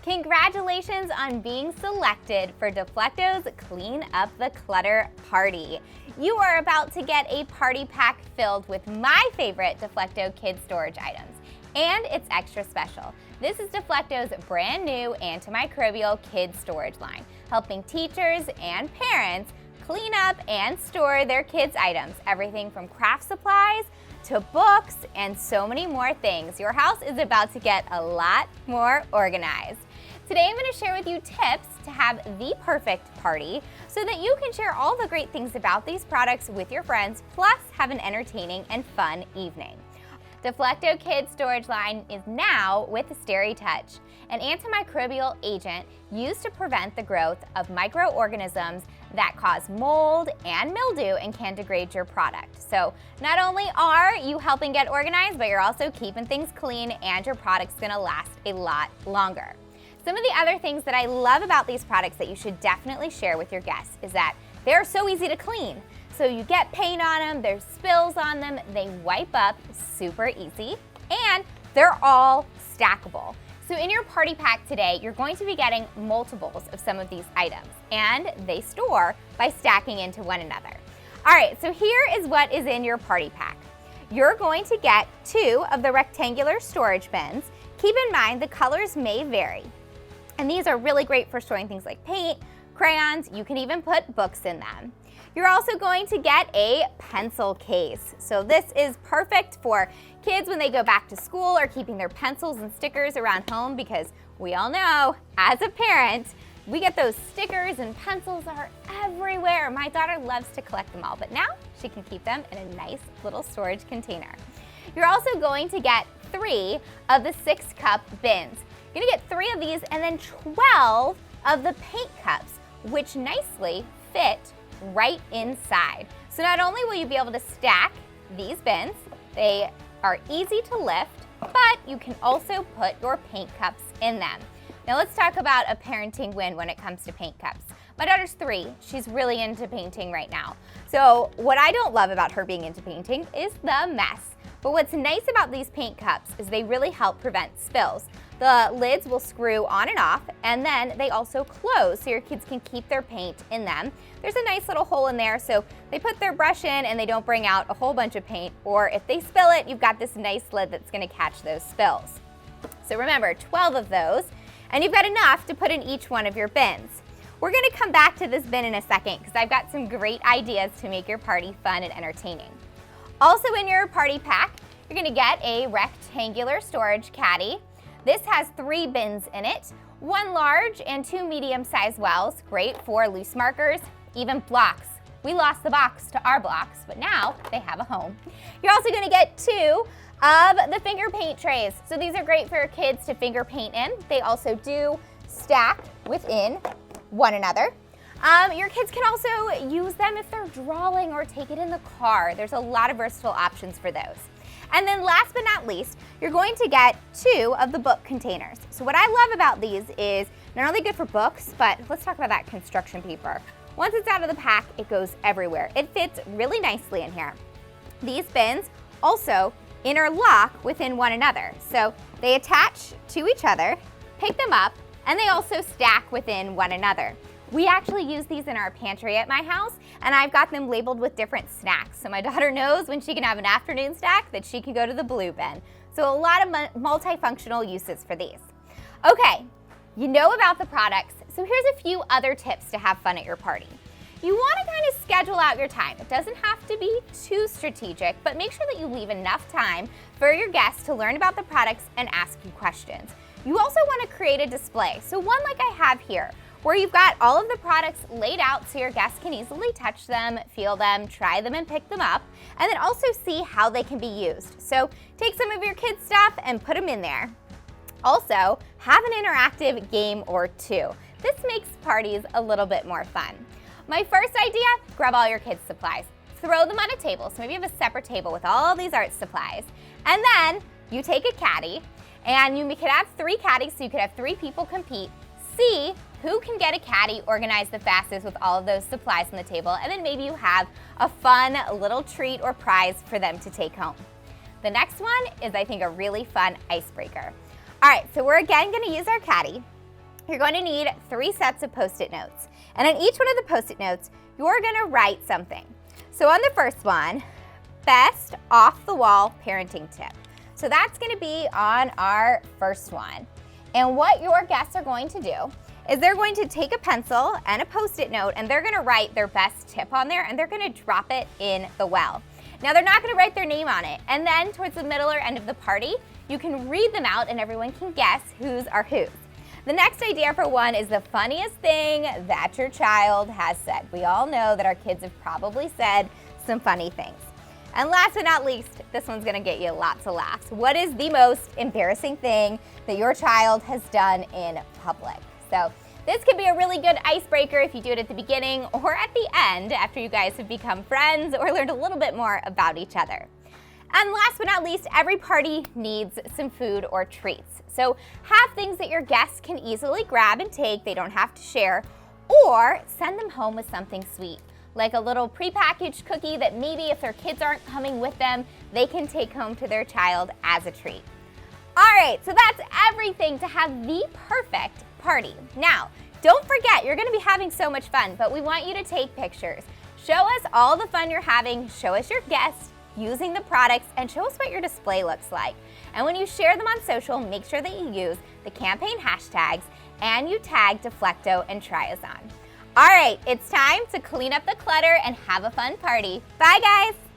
Congratulations on being selected for Deflecto's Clean Up the Clutter Party. You are about to get a party pack filled with my favorite Deflecto kid storage items, and it's extra special. This is Deflecto's brand new antimicrobial kid storage line, helping teachers and parents clean up and store their kids' items, everything from craft supplies to books and so many more things. Your house is about to get a lot more organized. Today I'm going to share with you tips to have the perfect party so that you can share all the great things about these products with your friends, plus have an entertaining and fun evening. Deflecto Kid Storage Line is now with SteriTouch, an antimicrobial agent used to prevent the growth of microorganisms that cause mold and mildew and can degrade your product. So not only are you helping get organized, but you're also keeping things clean and your product's gonna last a lot longer. Some of the other things that I love about these products that you should definitely share with your guests is that they're so easy to clean. So you get paint on them, there's spills on them, they wipe up super easy, and they're all stackable. So in your party pack today, you're going to be getting multiples of some of these items, and they store by stacking into one another. All right, so here is what is in your party pack. You're going to get 2 of the rectangular storage bins. Keep in mind the colors may vary, and these are really great for storing things like paint, crayons. You can even put books in them. You're also going to get a pencil case. So this is perfect for kids when they go back to school or keeping their pencils and stickers around home, because we all know, as a parent, we get those stickers and pencils are everywhere. My daughter loves to collect them all, but now she can keep them in a nice little storage container. You're also going to get 3 of the 6-cup bins. You're gonna get 3 of these and then 12 of the paint cups, which nicely fit right inside. So not only will you be able to stack these bins, they are easy to lift, but you can also put your paint cups in them. Now let's talk about a parenting win when it comes to paint cups. My daughter's 3, she's really into painting right now. So what I don't love about her being into painting is the mess. But what's nice about these paint cups is they really help prevent spills. The lids will screw on and off, and then they also close so your kids can keep their paint in them. There's a nice little hole in there, so they put their brush in and they don't bring out a whole bunch of paint, or if they spill it, you've got this nice lid that's gonna catch those spills. So remember, 12 of those, and you've got enough to put in each one of your bins. We're gonna come back to this bin in a second because I've got some great ideas to make your party fun and entertaining. Also in your party pack, you're gonna get a rectangular storage caddy. This has 3 bins in it, 1 large and 2 medium-sized wells, great for loose markers, even blocks. We lost the box to our blocks, but now they have a home. You're also gonna get 2 of the finger paint trays. So these are great for your kids to finger paint in. They also do stack within one another. Your kids can also use them if they're drawing or take it in the car. There's a lot of versatile options for those. And then last but not least, you're going to get 2 of the book containers. So what I love about these is not only good for books, but let's talk about that construction paper. Once it's out of the pack, it goes everywhere. It fits really nicely in here. These bins also interlock within one another. So they attach to each other, pick them up, and they also stack within one another. We actually use these in our pantry at my house, and I've got them labeled with different snacks. So my daughter knows when she can have an afternoon snack that she can go to the blue bin. So a lot of multifunctional uses for these. Okay, you know about the products, so here's a few other tips to have fun at your party. You want to kind of schedule out your time. It doesn't have to be too strategic, but make sure that you leave enough time for your guests to learn about the products and ask you questions. You also want to create a display, so one like I have here, where you've got all of the products laid out so your guests can easily touch them, feel them, try them, and pick them up, and then also see how they can be used. So take some of your kids' stuff and put them in there. Also, have an interactive game or 2. This makes parties a little bit more fun. My first idea, grab all your kids' supplies. Throw them on a table, so maybe you have a separate table with all these art supplies. And then you take a caddy, and you could have 3 caddies, so you could have 3 people compete. See who can get a caddy organized the fastest with all of those supplies on the table, and then maybe you have a fun little treat or prize for them to take home. The next one is, I think, a really fun icebreaker. All right, so we're again gonna use our caddy. you're going to need 3 sets of Post-it notes. And on each one of the Post-it notes, you're going to write something. So on the first one, best off-the-wall parenting tip. So that's going to be on our first one. And what your guests are going to do is they're going to take a pencil and a Post-it note and they're going to write their best tip on there and they're going to drop it in the well. Now they're not going to write their name on it. And then towards the middle or end of the party, you can read them out and everyone can guess whose are whose. The next idea for one is the funniest thing that your child has said. We all know that our kids have probably said some funny things. And last but not least, this one's gonna get you lots of laughs. What is the most embarrassing thing that your child has done in public? So this could be a really good icebreaker if you do it at the beginning or at the end after you guys have become friends or learned a little bit more about each other. And last but not least, every party needs some food or treats. So have things that your guests can easily grab and take, they don't have to share, or send them home with something sweet, like a little prepackaged cookie that maybe if their kids aren't coming with them, they can take home to their child as a treat. All right, so that's everything to have the perfect party. Now, don't forget, you're gonna be having so much fun, but we want you to take pictures. Show us all the fun you're having, show us your guests, using the products, and show us what your display looks like. And when you share them on social, make sure that you use the campaign hashtags and you tag Deflecto and Tryazon. All right, it's time to clean up the clutter and have a fun party. Bye, guys.